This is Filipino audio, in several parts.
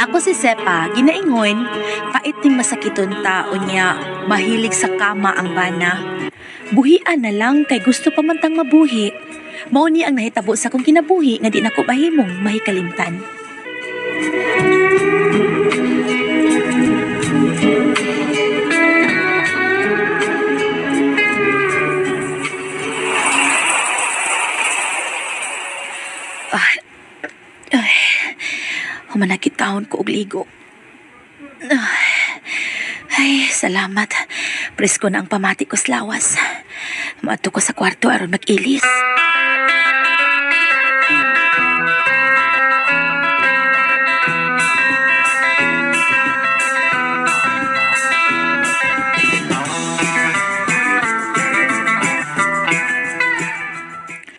Ako si Sepa, ginaingon, paiting masakiton tao niya, mahilig sa kama ang bana. Buhian na lang kay gusto pa man tang mabuhi. Mao ni ang nahitabo sa kong kinabuhi nga di nako bahimong mahikalimtan. Humanakit kahon ko og ligo. Ay, salamat. Presko na ang pamati ko sa lawas. Maato ko sa kwarto aron mag-ilis.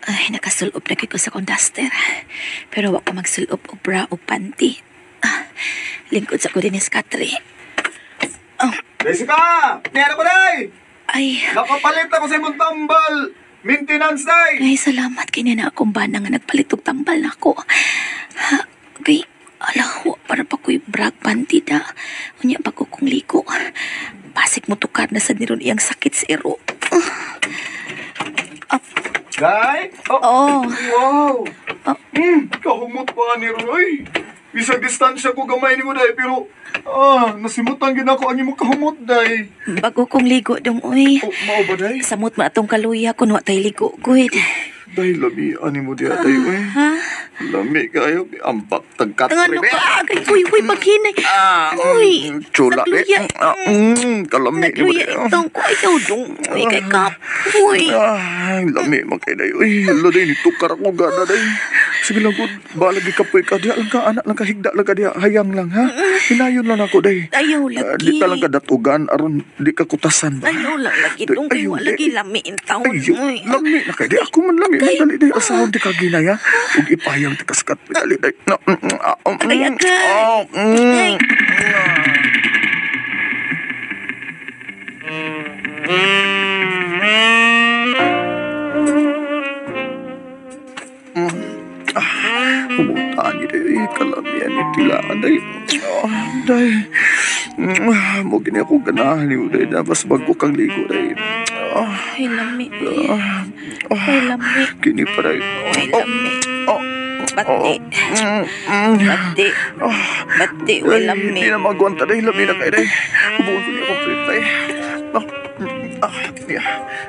Ay, nakasulop na ko sa kondaster. Pero wak ko magsulop og bra o panty. Lingkod sa ko din is Katri. Jessica! Niyara ko, day! Ay, Nakapalit ako sa imong tambal! Maintenance, day! ay salamat kay na akong bana nga nagpalit og tambal na ako. Okay, alawa para pa ko'y brag panty da. Unya pa ko kung liko. Pasik mo tukar na sa niron iyang sakit sa iro. Day? Oh. Wow! Kahumot pa ni Roy. Bisag distansya ko gamay ni mo, day, pero nasimutan gina ko ang imong kahumot, day. Bago kong ligo dong, uy. Oh, mao ba, day? Samot ma atong kaluya kung wa tay ligo, good. Day, lami, ani mo diya, day, uy. Ha? Lami kayo, ampak tagkat. Ano ka? Uy, maghinay. Uy, Chula, nagluya. kalami ni mo, Nagluya day. itong ko. Ikaw dong. Uy, kay Kap. Uy. Ay, lami, makay, day. Uy, hala, day, nitukar ako gana, day. Sige lang po, balagi ka po ka. Diya lang ka, anak lang ka, higda lang ka diya. Hayang lang, ha? Hinayon lang ako, day. Ayaw lagi. Di ka lang ka datugan, aron di ka kutasan ba? Ayaw lang lagi. Dong kayo lagi lami in taon. Ayaw, Uy. lami na kayo. Di ako man lami. Dali, day. Asahon di ka ginay, ha? Huwag ipayang di kaskat. Dali, day. Agay. Ay. Pumutaan niyo, day. Kalamihan ni tilaan, day. Day. Mo gini ako ganahan niyo, day. Nabas bago kang ligo, day. Ay, lami. Ay, lami. Kini pa, day. Ay, lami. Bati. Bati. Bati. Ay, lami. Hindi na magwanta, day. Lami na kayo, day. Hubukan ko niya complete, day.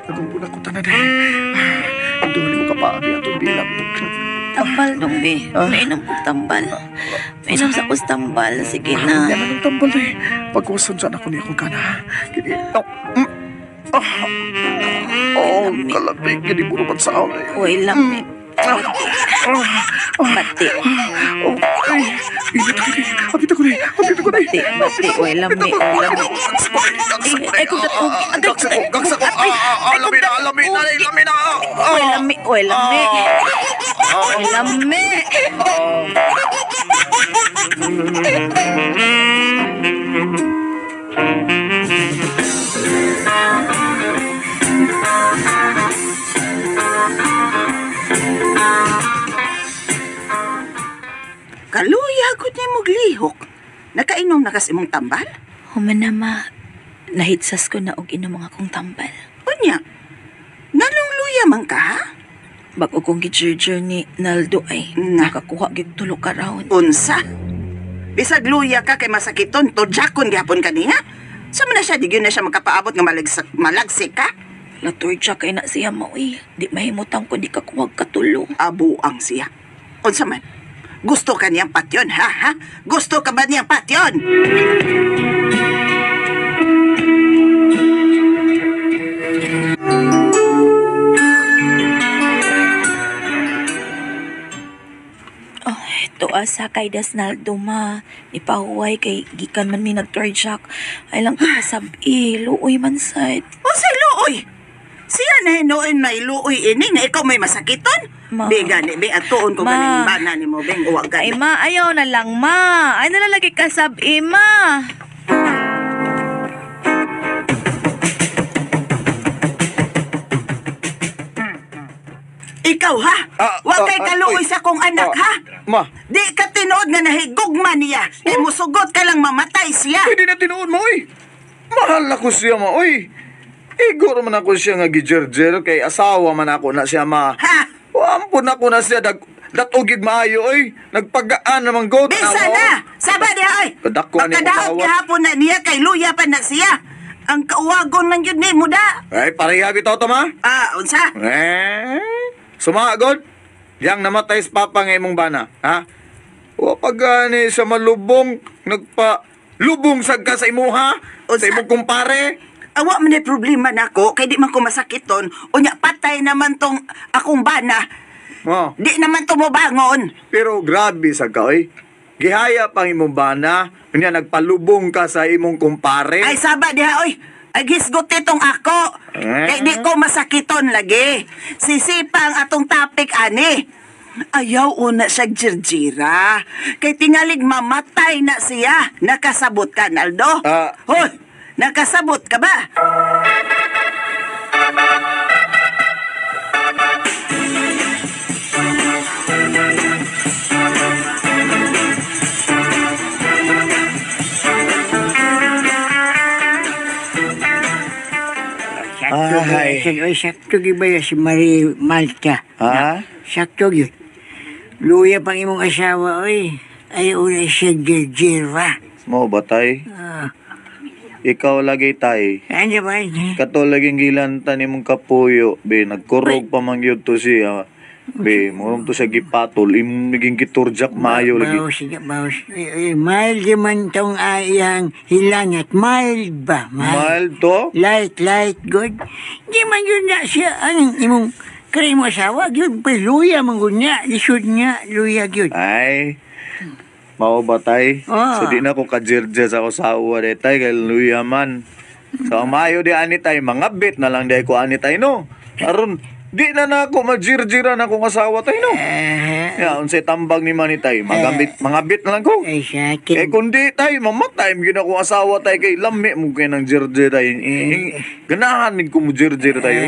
Nagumpunan ko tanan, day. Doon mo kapaabi ang bilang. Tambal dong, be. Mainom ko tambal. Mainom sa kus tambal. Sige na. Yan ang tambal, day. Pagkusan dyan ako niya kung ka na. Kini, kalabig. Kini buruban sa aw, day. Uy, lami. Bati. Ay, init ko, day. Hapit ako, day. Hapit ako, day. Bati. Uy, lami. Ay, kung gatog. Gagsa ko. Lami na, day. Lami na. Uy, lami. Uy, lami. Uy, lami. Kaluya ko ni mo glihok. Nakainom na kasi mong tambal? Humanama, nahitsas ko na og inom mga kong tambal. Unya, nalong luya man ka, ha? Bago kong gijurjur ni Naldo ay Na. nakakuha gig tulo ka raon. Unsa? Bisag luya ka kay masakiton, todjakon gihapon kaniya. Sama na siya, di gyud na siya makapaabot nga malagsik ka. Laturja kay na siya mauy. Di mahimutang ko di ka kuwag katulo. Abuang siya. Unsa man? Gusto ka niyang patyon, ha? Gusto ka ba niyang patyon? Ito asa kay Desnaldo ma. Ipahuway kay gikan man mi nagturjak. Ay lang ko kasabi. Luoy man sad. O sa luoy? Siya na hinoon may luoy ini nga ikaw may masakiton? Ma. Biga ni, bi atuon ko Ma. ganing bana ni mo, beng uwag ka Ay na. ma, ayaw na lang ma. Ay nalalagi kasabi ma. Ikaw ha? Wa kay kaluoy uy. sa kong anak ha? Ma, Di ka tinuod nga nahigugma niya. Kay musugot ka lang mamatay siya. pwede na tinuod mo, uy. Mahal ako siya, ma, uy. Igor man ako siya nga gijerjer kay asawa man ako na siya, ma. Ha? Wampun ako na siya, datugid maayo, uy. Nagpagaan naman god. Bisa na! Saba niya ay! Kadako ni Pagkadaot Kawat. gihapon na niya kay luya pa na siya. Ang kauwagon lang yun ni muda. Ay, pareha bitaw to, ma. Unsa? Sumagod. Yang namatay sa papa nga imong bana, ha? O pag gani sa malubong, lubong sad ka sa imuha, sa Unsa? imong kumpare. Awa man ni problema nako kay di man ko masakiton. Unya patay naman tong akong bana. Oh, Di naman to mo bangon. pero grabe sa ka, oy. Gihaya pang imong bana, unya nagpalubong ka sa imong kumpare. Ay saba diha oy. Ay gisgot itong ako. Kay di ko masakiton lagi. Sisipa ang atong topic ani. Ayaw una siya jirjira. Kay tingalig mamatay na siya. Nakasabot ka, Naldo? Hoy, nakasabot ka ba? Sakto gyud. Sakto gyud ba si Marie Malta? Ha? Sakto gyud. Luya pang imong asawa, oy. Ayaw na siya jirjira. Mo batay, Ah, ikaw lagi tay. ano ba? Kato laging gilantan imong kapuyo, be nagkurog pa man gyud to siya. Be, mo to siya gipatol, imong naging giturjak maayo lagi. Bawas, sige, bawas. Mild man tong iyang hilangat. Mild ba? Mahal to? Light, good. Di man yun na siya. Anong imong kaya mo asawa? Yun, luya man yun niya. Lisod niya, luya yun. Ay, mao batay. Ah. So di na ko kajirja sa usawa detay kay luya man. So maayo di ani tay mga bit na lang di ko ani tay no. Aron di na ako majirjira na akong asawa tay no. Ya, unsay tambag ni man ni tay, mga bit na lang ko. Ay, sakit. Eh kundi tay mamatay mo gina ko asawa tay kay lami mo kay nang jirjir tay. Ganahan ni ko mo jirjir tayo.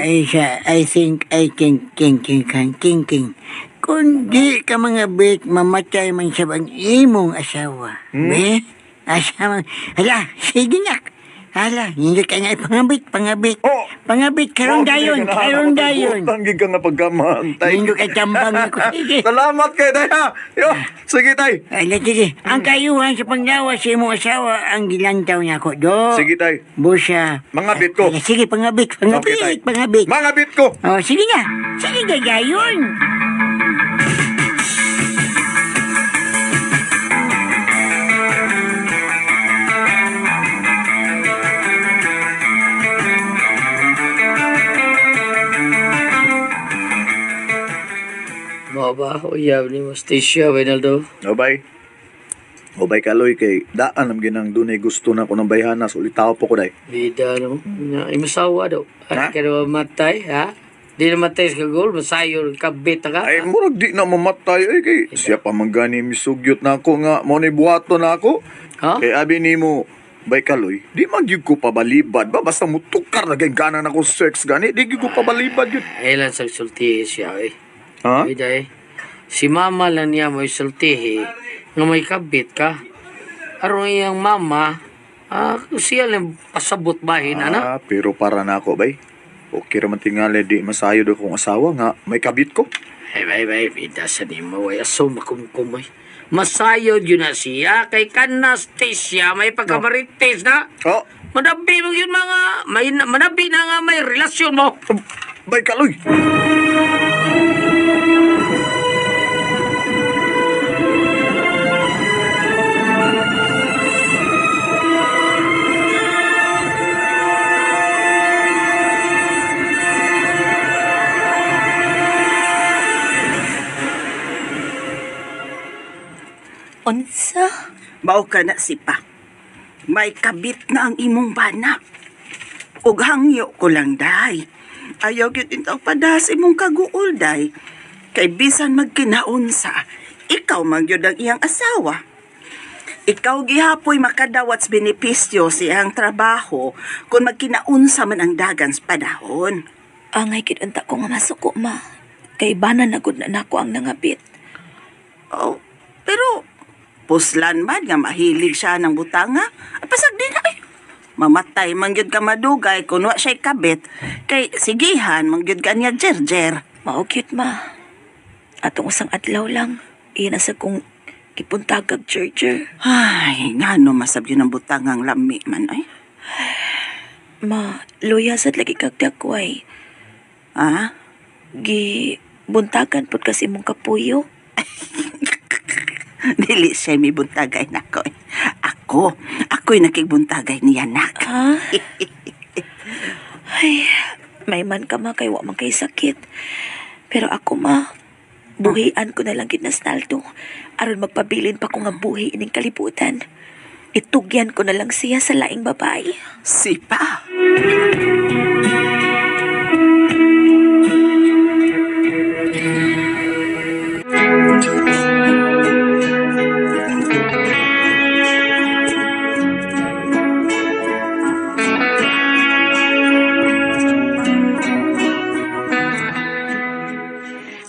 I think I can king. Kung di ka mga bit, mamatay man sa bang imong asawa. Be? Asawa. Hala, sige na. Hala, hindi ka nga pangabit. Oh. Pangabit, karong dayon. Tanggi ka nga pagkamantay. Hindi ka tambang ako. Sige. Salamat kay tay ha. Yo, sige tay. Hala, sige. Ang kayuhan sa panggawa sa imong asawa, ang gilantaw niya ko. Do. Sige tay. Busa. Mga bit ko. Hala, sige, pangabit. Okay, tay. Pangabit. Mga bit ko. Oh, sige na. Sige, gagayon. Mao ba? Uyab ni Mustisya, Benaldo. Obay. Obay kaloy kay daan am ginang dunay gusto na ko ng bayhanas ulitaw po ko day. Bida no. Na imasawa daw. Ha? Ay ka matay, ha? Di na matay sa gol, masayo kabit na ka. Ay murag di na mamatay ay kay siya pa man gani misugyot na ako nga mo ni buhato na ako. Ha? Kay abi nimo bay kaloy, di man gyud ko pabalibad ba basta mutukar na gay gana na ko sex gani, di gyud ko pabalibad yun. Ilan sa sultihi siya, eh. Ha? Bida eh. Si mama lang niya mo sultihi nga may kabit ka. Aron iyang mama, siya lang pasabot bahin, ana? Pero para na ako bay. Okay raman tingali di masayo do kong asawa nga may kabit ko. Ay, bida sa di mo, ay aso makumkumay. Masayod yun na siya, kay kanastis siya, may pagkamaritis na. Oh, Manabi mo yun manabi na nga may relasyon mo. bay kaloy. Unsa? Mao ka na sipa. May kabit na ang imong bana. Ug hangyo ko lang, day. Ayaw gyud intang padas imong kaguol, day. Kay bisan magkinaunsa, ikaw man gyud ang iyang asawa. Ikaw gihapoy makadawat sa benepisyo sa iyang trabaho kung magkinaunsa man ang dagan sa padahon. Angay gid unta ko nga masuko, ma. Kay bana na gud na nako ang nangabit. Oh, pero puslan man nga mahilig siya ng butanga. Pasag din ay. Mamatay mangyud ka madugay kung wa siya'y kabit. Kay sigihan mangyud ka niya jerjer. Mao cute ma. Atong usang adlaw lang, iyan sa kong kipuntagag charger. Ay, ngano masab yun ang butangang lami man ay. Ma, luya sad lagi kag dakway. Ah? Gi buntagan pud kasi imong kapuyo. Dili siya may buntagay na ko. Ako'y nakibuntagay niya nak. Ha? Ay, may man ka ma kay wa man kay sakit. Pero ako ma, buhian ko na lang gid na Naldo. Aron magpabilin pa ko nga buhi ining kalibutan. Itugyan ko na lang siya sa laing babae. Sipa.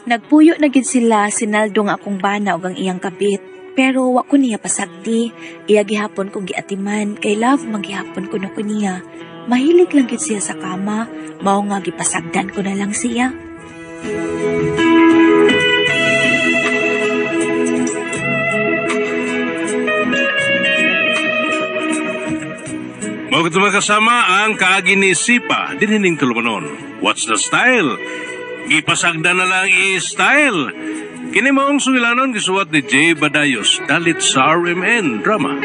Nagpuyo na gid sila si Naldo nga akong bana ug ang iyang kabit. Pero wa ko niya pasagdi. Iya gihapon kong giatiman kay love magihapon ko na ko niya. Mahilig lang gid siya sa kama. Mao nga gipasagdan ko na lang siya. Mga kasama ang kaagi ni Sipa, dinhining tulumanon. What's the style? Gipasagda na lang i-style. Kini maong sungilanon gisuwat ni J. Badayos, dalit sa RMN Drama.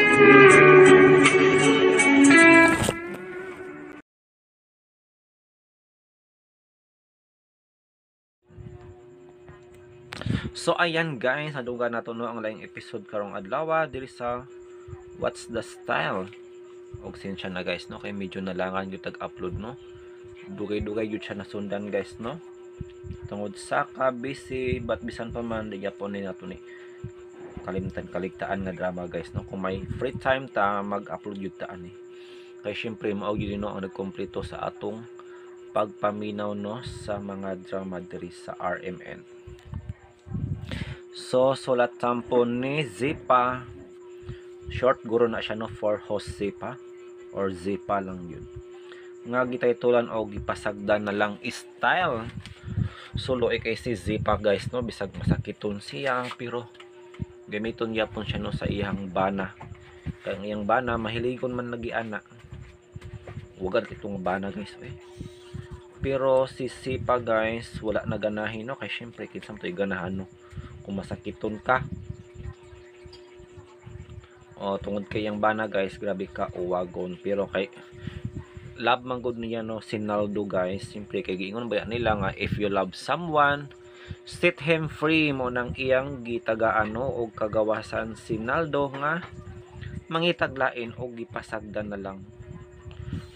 So ayan guys, naduga nato no ang laing episode karong adlaw diri sa What's the Style. Og sinsya na guys no, kay medyo nalangan yung tag-upload no. Dugay-dugay yun siya nasundan guys no. Tungod sa busy but bisan pa man di gyapon ni nato ni kalimtan kaligtaan nga drama guys no. Kung may free time ta mag-upload yun ta ani. Kay syempre mao gyud no ang nagkompleto sa atong pagpaminaw no sa mga drama diri sa RMN. So sulat tampon ni Zipa, short guro na siya no for host Zipa or Zipa lang yun. Nga gitaytulan o gipasagdan na lang style. Solo kay si Zipa guys no, bisag masakiton siya pero gamiton yapon siya no sa iyang bana. Kaya ang iyang bana mahiligon man nagiana. Wagan itong bana guys eh. Pero si Zipa guys wala na ganahin no, kay syempre kinsam to ganahan no. Kung masakiton ka o tungod kay yang bana guys, grabe ka uwagon. Pero kay love man gud niya no si Naldo guys, simpre kay giingon ba nila nga if you love someone set him free mo nang iyang gitagaan no og kagawasan si Naldo nga mangitaglain og gipasagdan na lang.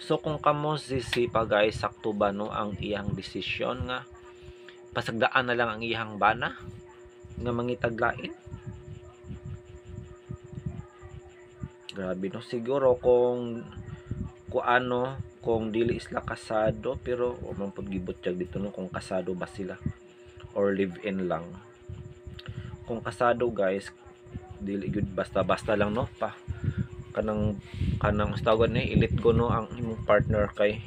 So kung kamo si Sipa guys, sakto ba no ang iyang desisyon nga pasagdaan na lang ang iyang bana nga mangitaglain? Grabe no, siguro kung ano kung dili isla kasado, pero man pud gibutyag dito no kung kasado ba sila or live in lang. Kung kasado guys, dili gud basta-basta lang no pa kanang tawag ni ilit go no ang imong partner kay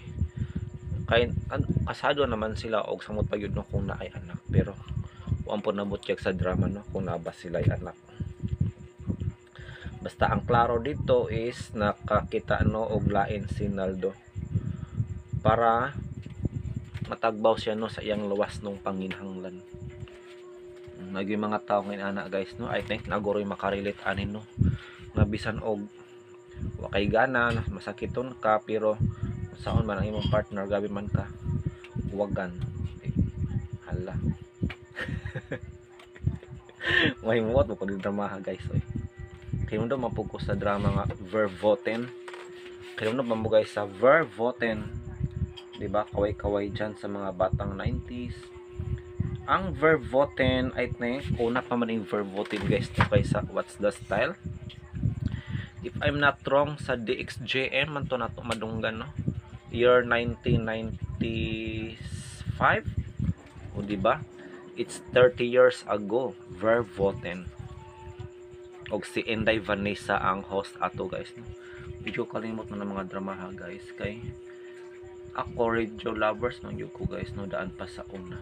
kasado naman sila og samot pa yun no kung naay anak, pero ang po nabutyag sa drama no kung naba sila'y anak. Basta ang klaro dito is nakakita no og lain si Naldo para matagbaw siya no sa iyang luwas nung panginhanglan. Naging mga tao ngayon anak guys no, I think nagoroy makarelate anin no nga bisan og wakay gana masakiton ka pero saon man ang imong partner gabi man ka wagan hala. May muot mo kung drama guys oy. Kaya mo daw mapokus sa drama nga Vervoten. Kaya mo daw guys sa Vervoten, diba? Kaway-kaway dyan sa mga batang 90s. Ang Vervoten, I think una pa man yung Vervoten guys kay sa What's the Style. If I'm not wrong, sa DXJM man to nato madunggan no, year 1995 o diba? It's 30 years ago. Verboten. Og si Inday Vanessa ang host ato guys. No? Medyo kalimot na ng mga drama ha guys. Kay ako radio lovers no yun ko guys no daan pa sa una.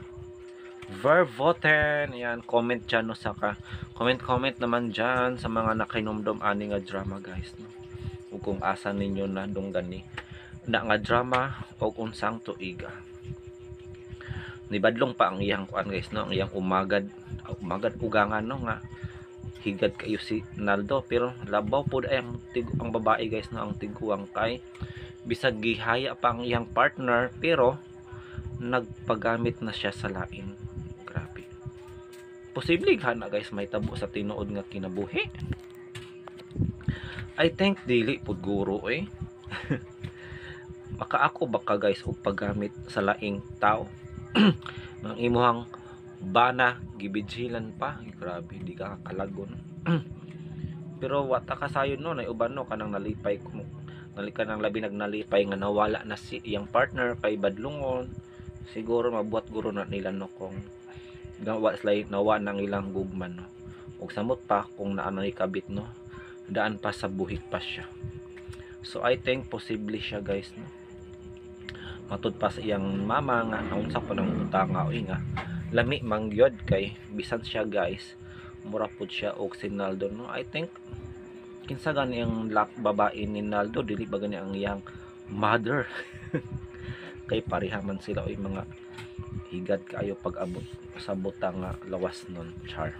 Verboten. Yan, comment dyan no saka. Comment naman dyan sa mga nakinomdom ani nga drama guys no. Ug kung asa ninyo na dong gani na nga drama og unsang tuiga. Nibadlong pa ang iyang kuan guys no, ang iyang umagad ugangan no nga higad kayo si Naldo pero labaw pud ay ang babae guys no ang tiguang kay bisag gihaya pa ang iyang partner pero nagpagamit na siya sa lain. Grabe. Posible gana guys may tabo sa tinuod nga kinabuhi. I think dili pud guro makaako baka guys og paggamit sa laing tao. Ang imuhang bana gibidjilan pa, grabe di ka kalagon. Pero wata kasayon no nay uban no kanang nalipay ko nalikan ng labi nagnalipay nga nawala na si iyang partner kay badlungon. Siguro mabuhat guro na nila no kung gawa slay nawa nang ilang gugman no. Ug samot pa kung naa ni kabit no. Daan pa sa buhik pa siya. So I think posible siya guys no. Matud pa sa iyang mama nga naunsa pa ng utang nga nga lami mangyod kay bisan siya guys mura pud siya og si Naldo no. I think kinsa gani ang babae ni Naldo dili ba gani ang iyang mother. Kay parehaman sila oy mga higad kaayo pag abot sa butang nga lawas nun char.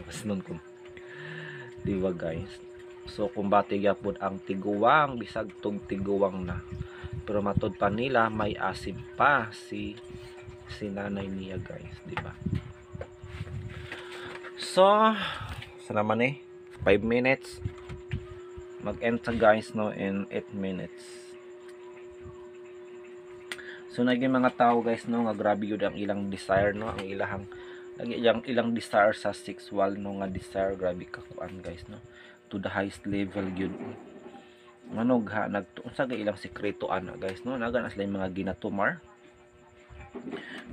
Lawas nun kung di ba guys. So kumbati gyapon ang tiguwang bisag tug tiguwang na. Pero matud pa nila may asim pa si nanay niya guys, di ba? So, sa naman 5 minutes. Mag-end sa guys no in 8 minutes. So naging mga tao guys no nga grabe yun ang ilang desire no, ang ilang desire sa sexual no nga desire grabe kakuan guys no. To the highest level yun. Manog ha nagtuunsa ga ilang sekreto ana guys no nagan sila mga ginatumar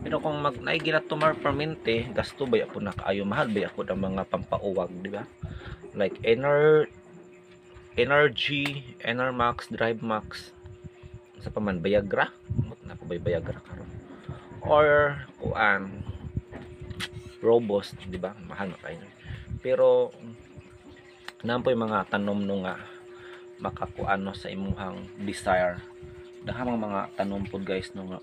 pero kung naay ginatumar permente gasto ba po na kaayo mahal ba ako ang mga pampauwag di ba like energy Enermax Drive Max sa paman Viagra na ko ba Viagra karon or kuan Robust di ba mahal na kayo pero nampoy mga tanom no nga makakuano sa imuhang desire dahamang mga tanom pod guys no nga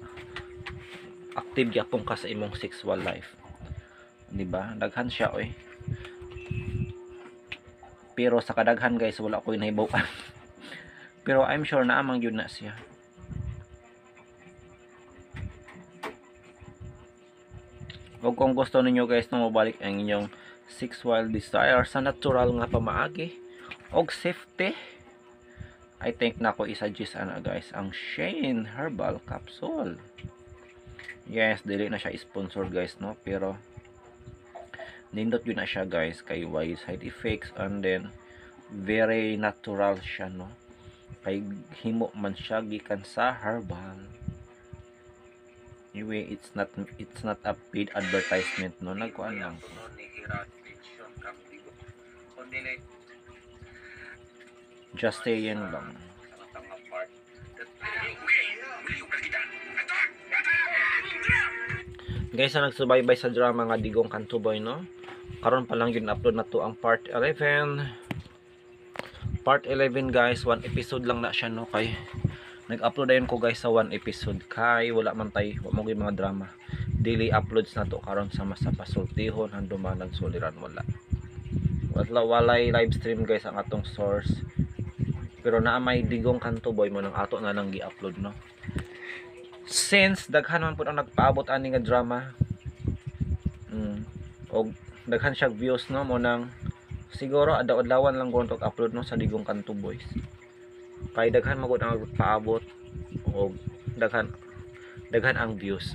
active gyapon ka sa imong sexual life di ba daghan siya oy pero sa kadaghan guys wala ko nahibaw-an pero I'm sure na amang yun na siya o kung gusto ninyo guys na mabalik ang inyong sexual desire sa natural nga pamaagi og safety I think na ko i-suggest ana guys ang Shane Herbal Capsule. Yes, dili na siya sponsor guys no, pero nindot yun na siya guys kay wide side effects and then very natural siya no. Kay himo man siya gikan sa herbal. Anyway, it's not a paid advertisement no, nagkuan lang ko. Just stay in lang. Guys, na nagsubaybay sa drama nga Digong Kantuboy no. Karon pa lang yun upload na to ang part 11. Part 11 guys, 1 episode lang na siya no kay nag-upload ayon ko guys sa 1 episode kay wala man tay mo mga drama. Daily uploads na to karon sama sa pasultihon handuman nagsuliran wala. Walay live stream guys ang atong source. Pero na may Digong Kantuboy mo nang ato na lang gi-upload no. Since daghan man pud ang nagpaabot ani nga drama. Og daghan siya views no mo nang siguro adlaw-adlawan lang ko upload no sa Digong Kantuboy. Kay daghan magud ang paabot og daghan ang views.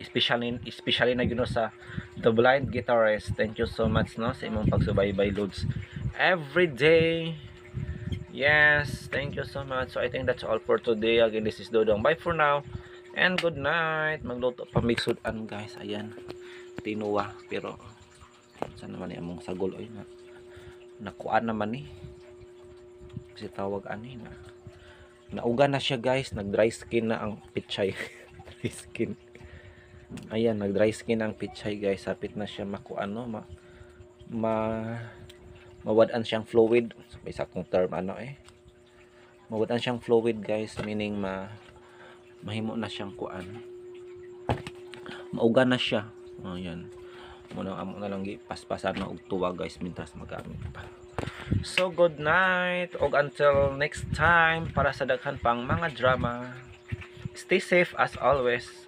Especially na yun no, sa The Blind Guitarist. Thank you so much no sa imong pagsubaybay loads every day. Yes, thank you so much. So I think that's all for today. Again, this is Dodong. Bye for now. And good night. Magluto pa mixudan guys. Ayan. Tinuwa. Pero saan naman yung mong sagol oy na nakuan naman ni. Kasi tawag ani na. Nauga na siya guys. Nag dry skin na ang pichay. Dry skin. Ayan, nag dry skin ang pichay guys. Sapit na siya makuan no. Mawadaan siyang fluid. So, isa kong term ano mawadaan siyang fluid guys. Meaning mahimo na siyang kuan. Mauga na siya. Ayan. Muna amo na lang paspasan na og tuwa guys mintas magamit pa. So good night og until next time para sa daghan pang mga drama. Stay safe as always.